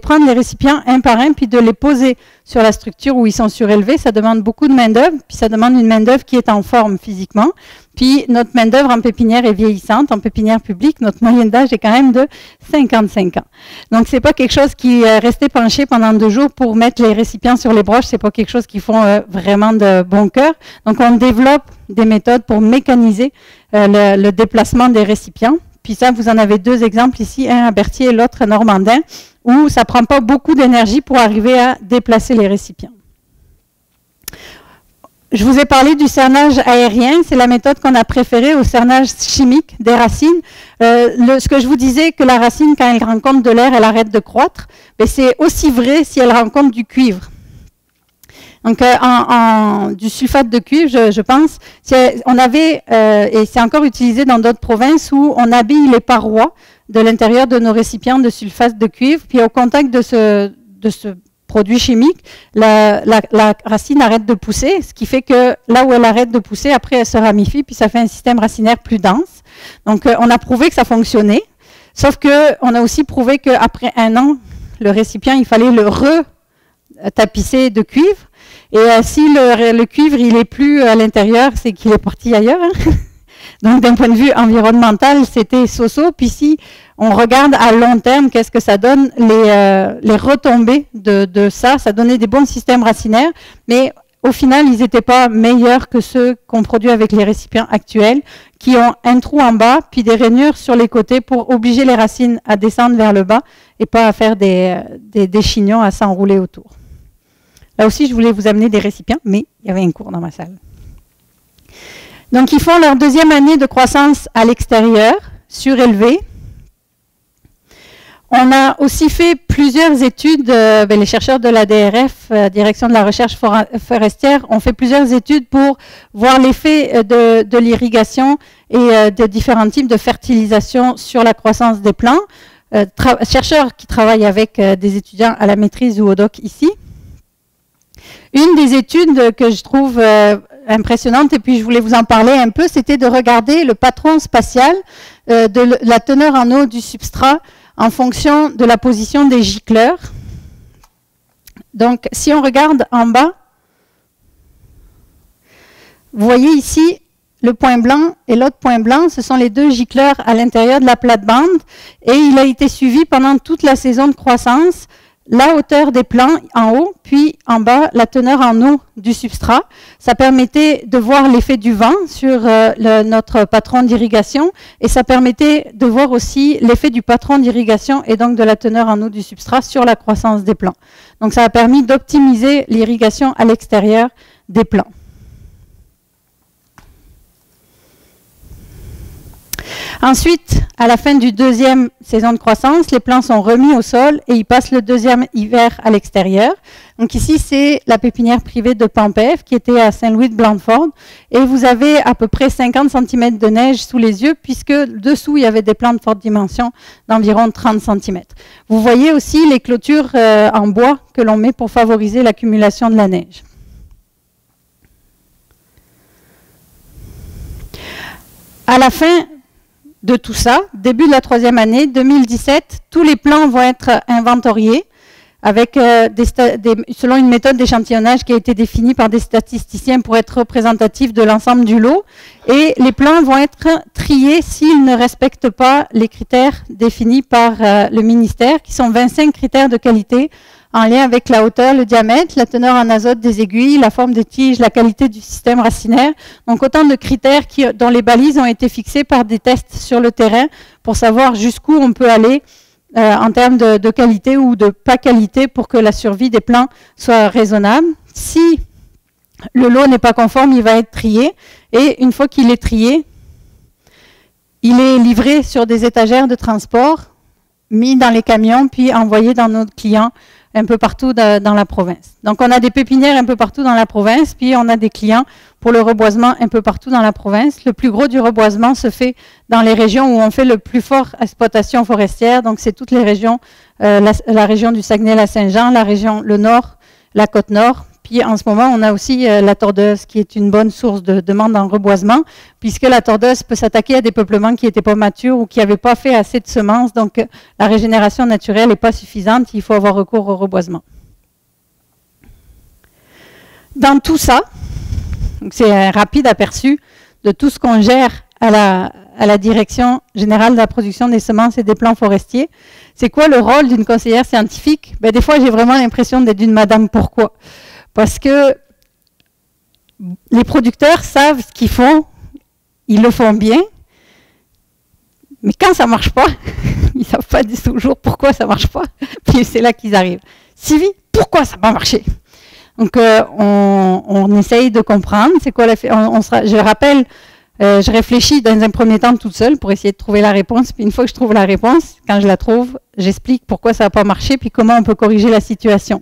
prendre les récipients un par un puis de les poser sur la structure où ils sont surélevés. Ça demande beaucoup de main-d'œuvre, puis ça demande une main-d'œuvre qui est en forme physiquement. Puis notre main-d'œuvre en pépinière est vieillissante. En pépinière publique, notre moyenne d'âge est quand même de 55 ans. Donc c'est pas quelque chose qui est resté penché pendant 2 jours pour mettre les récipients sur les broches. C'est pas quelque chose qu'ils font vraiment de bon cœur. Donc on développe des méthodes pour mécaniser le déplacement des récipients. Puis ça, vous en avez 2 exemples ici, un à Berthier et l'autre à Normandin, où ça prend pas beaucoup d'énergie pour arriver à déplacer les récipients. Je vous ai parlé du cernage aérien, c'est la méthode qu'on a préférée au cernage chimique des racines. Ce que je vous disais, que la racine, quand elle rencontre de l'air, elle arrête de croître, mais c'est aussi vrai si elle rencontre du cuivre. Donc, du sulfate de cuivre, je pense, on avait, et c'est encore utilisé dans d'autres provinces, où on habille les parois de l'intérieur de nos récipients de sulfate de cuivre, puis au contact de ce produit chimique, la racine arrête de pousser, ce qui fait que là où elle arrête de pousser, après elle se ramifie, puis ça fait un système racinaire plus dense. Donc on a prouvé que ça fonctionnait, sauf qu'on a aussi prouvé qu'après 1 an, le récipient, il fallait le retapisser de cuivre, et si le cuivre il est plus à l'intérieur, c'est qu'il est parti ailleurs. Hein. Donc d'un point de vue environnemental, c'était so-so, puis si on regarde à long terme, qu'est-ce que ça donne, les retombées de ça donnait des bons systèmes racinaires, mais au final, ils n'étaient pas meilleurs que ceux qu'on produit avec les récipients actuels, qui ont un trou en bas, puis des rainures sur les côtés pour obliger les racines à descendre vers le bas et pas à faire des chignons à s'enrouler autour. Là aussi, je voulais vous amener des récipients, mais il y avait un cours dans ma salle. Donc, ils font leur 2e année de croissance à l'extérieur, surélevée. On a aussi fait plusieurs études, les chercheurs de la DRF, Direction de la recherche forestière, ont fait plusieurs études pour voir l'effet de l'irrigation et de différents types de fertilisation sur la croissance des plants. Chercheurs qui travaillent avec des étudiants à la maîtrise ou au doc ici. Une des études que je trouve impressionnante, et puis je voulais vous en parler un peu, c'était de regarder le patron spatial de la teneur en eau du substrat en fonction de la position des gicleurs. Donc, si on regarde en bas, vous voyez ici le point blanc et l'autre point blanc, ce sont les 2 gicleurs à l'intérieur de la plate-bande, et il a été suivi pendant toute la saison de croissance, la hauteur des plants en haut, puis en bas, la teneur en eau du substrat. Ça permettait de voir l'effet du vent sur notre patron d'irrigation, et ça permettait de voir aussi l'effet du patron d'irrigation et donc de la teneur en eau du substrat sur la croissance des plants. Donc ça a permis d'optimiser l'irrigation à l'extérieur des plants. Ensuite, à la fin du 2e saison de croissance, les plants sont remis au sol et ils passent le 2e hiver à l'extérieur. Donc ici, c'est la pépinière privée de Pampève qui était à Saint-Louis-de-Blandford. Et vous avez à peu près 50 cm de neige sous les yeux, puisque dessous, il y avait des plants de forte dimension d'environ 30 cm. Vous voyez aussi les clôtures en bois que l'on met pour favoriser l'accumulation de la neige. À la fin de tout ça, début de la 3e année, 2017, tous les plants vont être inventoriés avec selon une méthode d'échantillonnage qui a été définie par des statisticiens pour être représentatif de l'ensemble du lot. Et les plants vont être triés s'ils ne respectent pas les critères définis par le ministère, qui sont 25 critères de qualité en lien avec la hauteur, le diamètre, la teneur en azote des aiguilles, la forme des tiges, la qualité du système racinaire. Donc autant de critères dont les balises ont été fixées par des tests sur le terrain pour savoir jusqu'où on peut aller en termes de qualité ou de pas qualité pour que la survie des plants soit raisonnable. Si le lot n'est pas conforme, il va être trié. Et une fois qu'il est trié, il est livré sur des étagères de transport, mis dans les camions, puis envoyé dans nos clients un peu partout dans la province. Donc, on a des pépinières un peu partout dans la province, puis on a des clients pour le reboisement un peu partout dans la province. Le plus gros du reboisement se fait dans les régions où on fait le plus fort exploitation forestière. Donc, c'est toutes les régions, la région du Saguenay-Lac-Saint-Jean, le nord, la Côte-Nord. Puis en ce moment, on a aussi la tordeuse qui est une bonne source de demande en reboisement, puisque la tordeuse peut s'attaquer à des peuplements qui n'étaient pas matures ou qui n'avaient pas fait assez de semences. Donc la régénération naturelle n'est pas suffisante, il faut avoir recours au reboisement. Dans tout ça, c'est un rapide aperçu de tout ce qu'on gère à la Direction générale de la production des semences et des plants forestiers. C'est quoi le rôle d'une conseillère scientifique? Ben, des fois, j'ai vraiment l'impression d'être une madame pourquoi. Parce que les producteurs savent ce qu'ils font, ils le font bien, mais quand ça ne marche pas, ils ne savent pas toujours pourquoi ça ne marche pas, puis c'est là qu'ils arrivent. Sylvie, pourquoi ça n'a pas marché? Donc on essaye de comprendre, c'est quoi je rappelle, je réfléchis dans un premier temps toute seule pour essayer de trouver la réponse, puis une fois que je trouve la réponse, quand je la trouve, j'explique pourquoi ça n'a pas marché, puis comment on peut corriger la situation.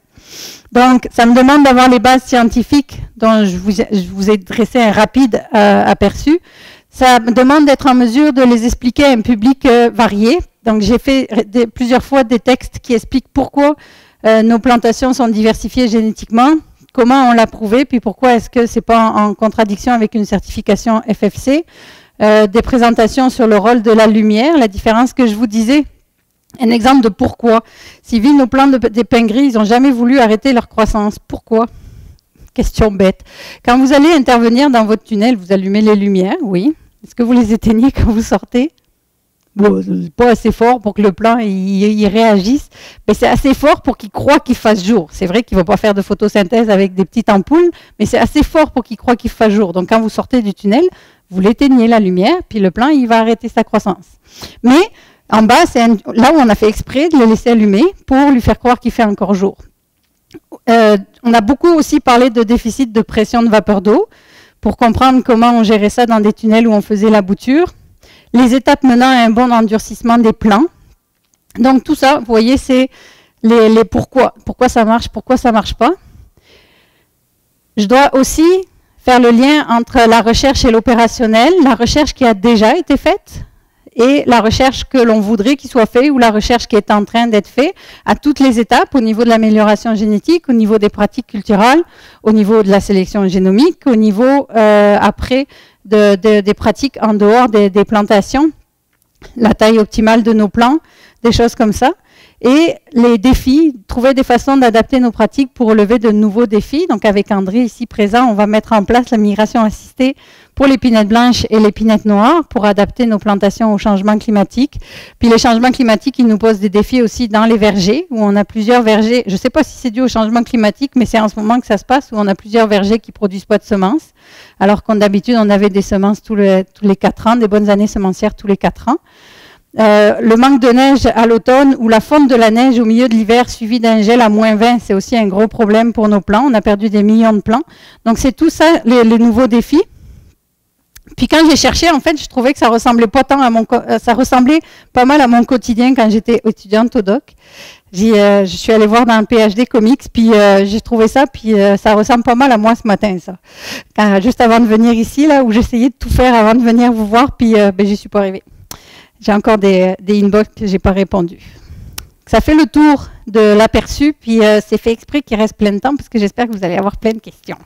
Donc, ça me demande d'avoir les bases scientifiques dont je vous ai dressé un rapide aperçu. Ça me demande d'être en mesure de les expliquer à un public varié. Donc, j'ai fait plusieurs fois des textes qui expliquent pourquoi nos plantations sont diversifiées génétiquement, comment on l'a prouvé, puis pourquoi est-ce que c'est pas en contradiction avec une certification FFC. Des présentations sur le rôle de la lumière, la différence que je vous disais. Un exemple de pourquoi. Sylvie, nos plants d'épins gris, ils n'ont jamais voulu arrêter leur croissance. Pourquoi? Question bête. Quand vous allez intervenir dans votre tunnel, vous allumez les lumières, oui. Est-ce que vous les éteignez quand vous sortez? Bon, c'est pas assez fort pour que le plant il réagisse, mais c'est assez fort pour qu'il croit qu'il fasse jour. C'est vrai qu'il ne va pas faire de photosynthèse avec des petites ampoules, mais c'est assez fort pour qu'il croit qu'il fasse jour. Donc quand vous sortez du tunnel, vous l'éteignez la lumière, puis le plant il va arrêter sa croissance. Mais en bas, c'est là où on a fait exprès de le laisser allumer pour lui faire croire qu'il fait encore jour. On a beaucoup aussi parlé de déficit de pression de vapeur d'eau pour comprendre comment on gérait ça dans des tunnels où on faisait la bouture. Les étapes menant à un bon endurcissement des plants. Donc tout ça, vous voyez, c'est les pourquoi. Pourquoi ça marche pas. Je dois aussi faire le lien entre la recherche et l'opérationnel, la recherche qui a déjà été faite, et la recherche que l'on voudrait qu'il soit fait ou la recherche qui est en train d'être faite à toutes les étapes, au niveau de l'amélioration génétique, au niveau des pratiques culturales, au niveau de la sélection génomique, au niveau après des pratiques en dehors des plantations, la taille optimale de nos plants, des choses comme ça. Et les défis, trouver des façons d'adapter nos pratiques pour relever de nouveaux défis. Donc avec André ici présent, on va mettre en place la migration assistée pour l'épinette blanche et l'épinette noire pour adapter nos plantations au changement climatique. Puis les changements climatiques, ils nous posent des défis aussi dans les vergers, où on a plusieurs vergers. Je ne sais pas si c'est dû au changement climatique, mais c'est en ce moment que ça se passe, où on a plusieurs vergers qui ne produisent pas de semences, alors qu'on d'habitude, on avait des semences tous les 4 ans, des bonnes années semencières tous les 4 ans. Le manque de neige à l'automne ou la fonte de la neige au milieu de l'hiver suivi d'un gel à -20, c'est aussi un gros problème pour nos plants. On a perdu des millions de plants. Donc c'est tout ça, les nouveaux défis. Puis quand j'ai cherché, en fait, je trouvais que ça ressemblait pas tant à ça ressemblait pas mal à mon quotidien quand j'étais étudiante au doc. Je suis allée voir dans un PhD Comics, puis j'ai trouvé ça, puis ça ressemble pas mal à moi ce matin, ça. Juste avant de venir ici, là, où j'essayais de tout faire avant de venir vous voir, puis j'y suis pas arrivée. J'ai encore des inbox que j'ai pas répondu. Ça fait le tour de l'aperçu, puis c'est fait exprès qu'il reste plein de temps, parce que j'espère que vous allez avoir plein de questions.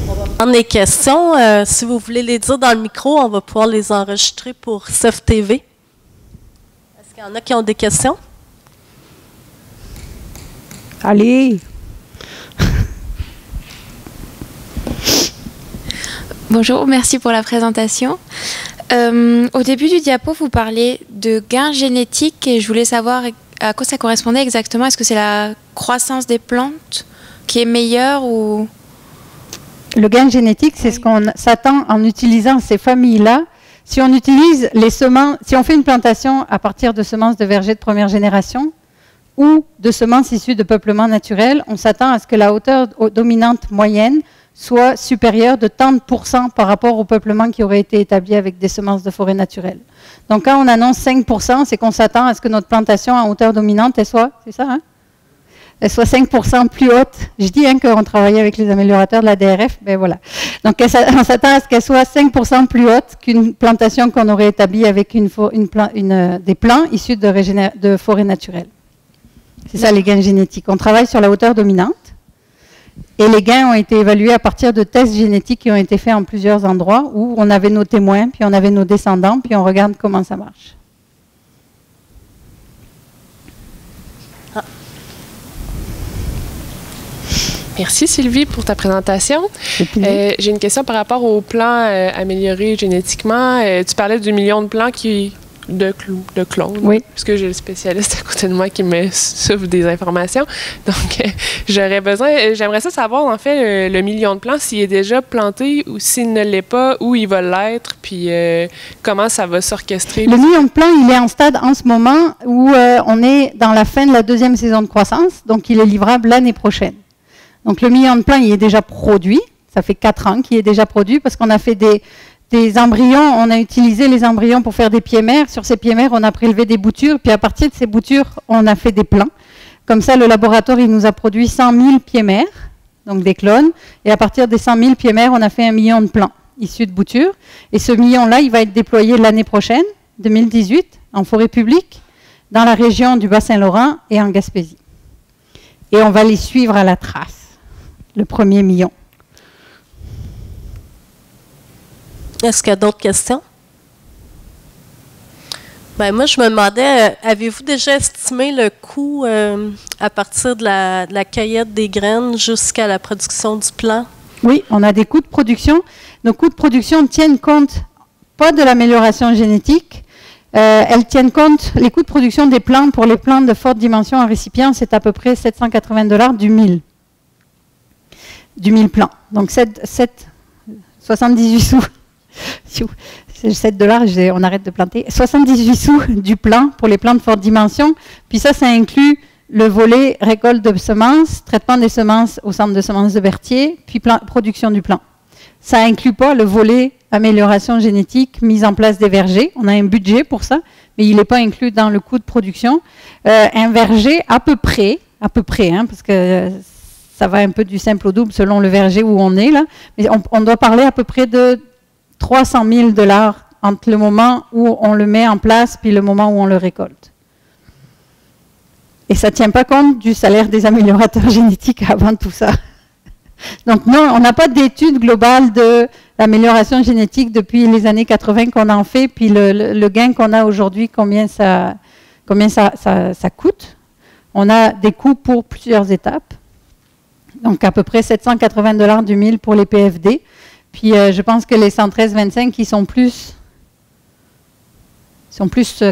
On va prendre les questions. Si vous voulez les dire dans le micro, on va pouvoir les enregistrer pour SEF TV. Est-ce qu'il y en a qui ont des questions? Allez! Bonjour, merci pour la présentation. Au début du diapo, vous parlez de gains génétiques et je voulais savoir à quoi ça correspondait exactement. Est-ce que c'est la croissance des plantes qui est meilleure ou... Le gain génétique, c'est ce qu'on s'attend en utilisant ces familles-là. Si on utilise les semences, si on fait une plantation à partir de semences de verger de première génération ou de semences issues de peuplement naturel, on s'attend à ce que la hauteur dominante moyenne soit supérieure de tant de % par rapport au peuplement qui aurait été établi avec des semences de forêt naturelle. Donc quand on annonce 5%, c'est qu'on s'attend à ce que notre plantation en hauteur dominante, elle soit, c'est ça, hein? Elle soit 5% plus haute. Je dis qu'on travaillait avec les améliorateurs de la DRF, ben voilà. Donc on s'attend à ce qu'elle soit 5% plus haute qu'une plantation qu'on aurait établie avec des plants issus de forêt naturelle. C'est ça les gains génétiques. On travaille sur la hauteur dominante et les gains ont été évalués à partir de tests génétiques qui ont été faits en plusieurs endroits où on avait nos témoins, puis on avait nos descendants, puis on regarde comment ça marche. Merci Sylvie pour ta présentation. J'ai une question par rapport aux plants améliorés génétiquement. Tu parlais du million de plants de clones. Oui. Parce que j'ai le spécialiste à côté de moi qui me souffle des informations. Donc, j'aimerais ça savoir, en fait, le million de plants, s'il est déjà planté ou s'il ne l'est pas, où il va l'être, puis comment ça va s'orchestrer. Le million de plants, il est en stade en ce moment où on est dans la fin de la deuxième saison de croissance, donc il est livrable l'année prochaine. Donc le million de plants, il est déjà produit. Ça fait 4 ans qu'il est déjà produit parce qu'on a fait des embryons. On a utilisé les embryons pour faire des pieds mères. Sur ces pieds mères, on a prélevé des boutures. Puis à partir de ces boutures, on a fait des plants. Comme ça, le laboratoire, il nous a produit 100 000 pieds mères, donc des clones. Et à partir des 100 000 pieds mères, on a fait 1 million de plants issus de boutures. Et ce million-là, il va être déployé l'année prochaine, 2018, en forêt publique, dans la région du Bas-Saint-Laurent et en Gaspésie. Et on va les suivre à la trace. Le premier million. Est-ce qu'il y a d'autres questions? Ben, moi, je me demandais, avez-vous déjà estimé le coût à partir de la cueillette des graines jusqu'à la production du plant? Oui, on a des coûts de production. Nos coûts de production tiennent compte pas de l'amélioration génétique, elles tiennent compte, les coûts de production des plants pour les plants de forte dimension en récipient, c'est à peu près 780 $ du 1000. Du 1000 plants. Donc 78 sous. 7 $, on arrête de planter. 78 sous du plant pour les plants de forte dimension. Puis ça inclut le volet récolte de semences, traitement des semences au centre de semences de Berthier, puis production du plant. Ça inclut pas le volet amélioration génétique, mise en place des vergers. On a un budget pour ça, mais il n'est pas inclus dans le coût de production. Un verger à peu près, hein, parce que ça va un peu du simple au double selon le verger où on est là. Mais on doit parler à peu près de 300 000 $ entre le moment où on le met en place puis le moment où on le récolte. Et ça ne tient pas compte du salaire des améliorateurs génétiques avant tout ça. Donc non, on n'a pas d'étude globale de l'amélioration génétique depuis les années 80 qu'on en fait, puis le gain qu'on a aujourd'hui, combien ça coûte. On a des coûts pour plusieurs étapes. Donc à peu près 780 $ du 1000 pour les PFD. Puis je pense que les 113,25 qui sont plus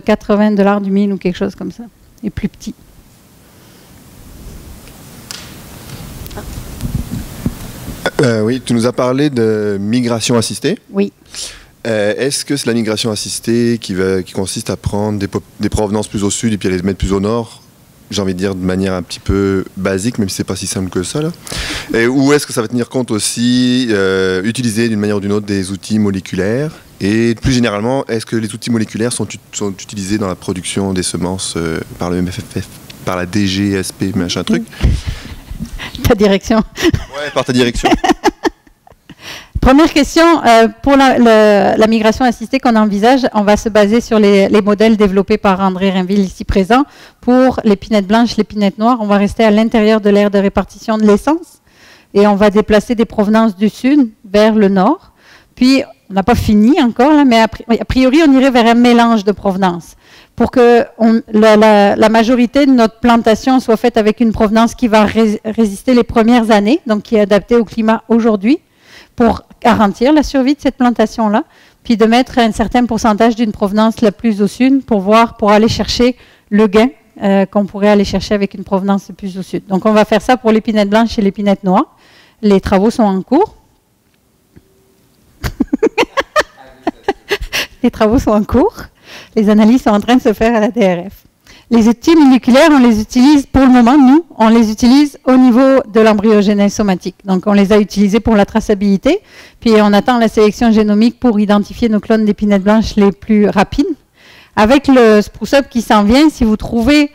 80 $ du 1000 ou quelque chose comme ça, et plus petits. Oui, tu nous as parlé de migration assistée. Oui. Est-ce que c'est la migration assistée qui consiste à prendre des provenances plus au sud et puis à les mettre plus au nord? J'ai envie de dire de manière un petit peu basique, même si c'est pas si simple que ça, là. Ou est-ce que ça va tenir compte aussi, utiliser d'une manière ou d'une autre des outils moléculaires? Et plus généralement, est-ce que les outils moléculaires sont utilisés dans la production des semences par le MFF, par la DGSP, machin truc? Ta direction. Ouais, par ta direction. Première question, pour la migration assistée qu'on envisage, on va se baser sur les modèles développés par André Rainville ici présent. Pour l'épinette blanche, l'épinette noire, on va rester à l'intérieur de l'aire de répartition de l'essence et on va déplacer des provenances du sud vers le nord. Puis, on n'a pas fini encore, là, mais a priori, on irait vers un mélange de provenances pour que la majorité de notre plantation soit faite avec une provenance qui va résister les premières années, donc qui est adaptée au climat aujourd'hui, pour garantir la survie de cette plantation-là. puis de mettre un certain pourcentage d'une provenance la plus au sud pour aller chercher le gain qu'on pourrait aller chercher avec une provenance plus au sud. Donc on va faire ça pour l'épinette blanche et l'épinette noire. Les travaux sont en cours. Les travaux sont en cours. Les analyses sont en train de se faire à la DRF. Les outils moléculaires, on les utilise pour le moment, nous, on les utilise au niveau de l'embryogenèse somatique. Donc on les a utilisés pour la traçabilité, puis on attend la sélection génomique pour identifier nos clones d'épinette blanche les plus rapides. Avec le Spruce-Up qui s'en vient, si vous trouvez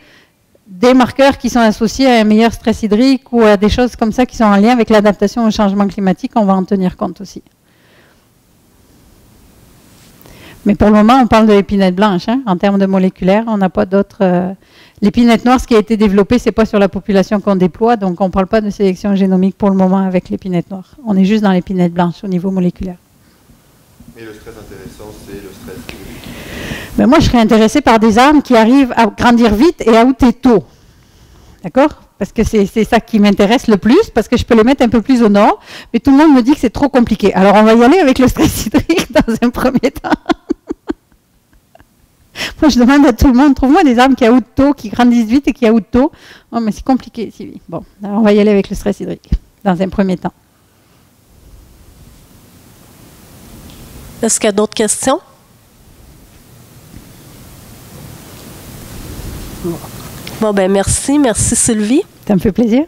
des marqueurs qui sont associés à un meilleur stress hydrique ou à des choses comme ça qui sont en lien avec l'adaptation au changement climatique, on va en tenir compte aussi. Mais pour le moment, on parle de l'épinette blanche. Hein. En termes de moléculaire, on n'a pas d'autres... L'épinette noire, ce qui a été développé, ce n'est pas sur la population qu'on déploie, donc on ne parle pas de sélection génomique pour le moment avec l'épinette noire. On est juste dans l'épinette blanche au niveau moléculaire. Et le stress intéressant, c'est le stress... Mais moi, je serais intéressée par des arbres qui arrivent à grandir vite et à outer tôt. D'accord? Parce que c'est ça qui m'intéresse le plus, parce que je peux les mettre un peu plus au nord, mais tout le monde me dit que c'est trop compliqué. Alors, on va y aller avec le stress hydrique dans un premier temps. Moi, je demande à tout le monde, trouve-moi des arbres qui outent tôt, qui grandissent vite et qui outent tôt. Oh, mais c'est compliqué, Sylvie. Bon, alors on va y aller avec le stress hydrique, dans un premier temps. Est-ce qu'il y a d'autres questions? Bon, ben merci. Merci, Sylvie. Ça me fait plaisir.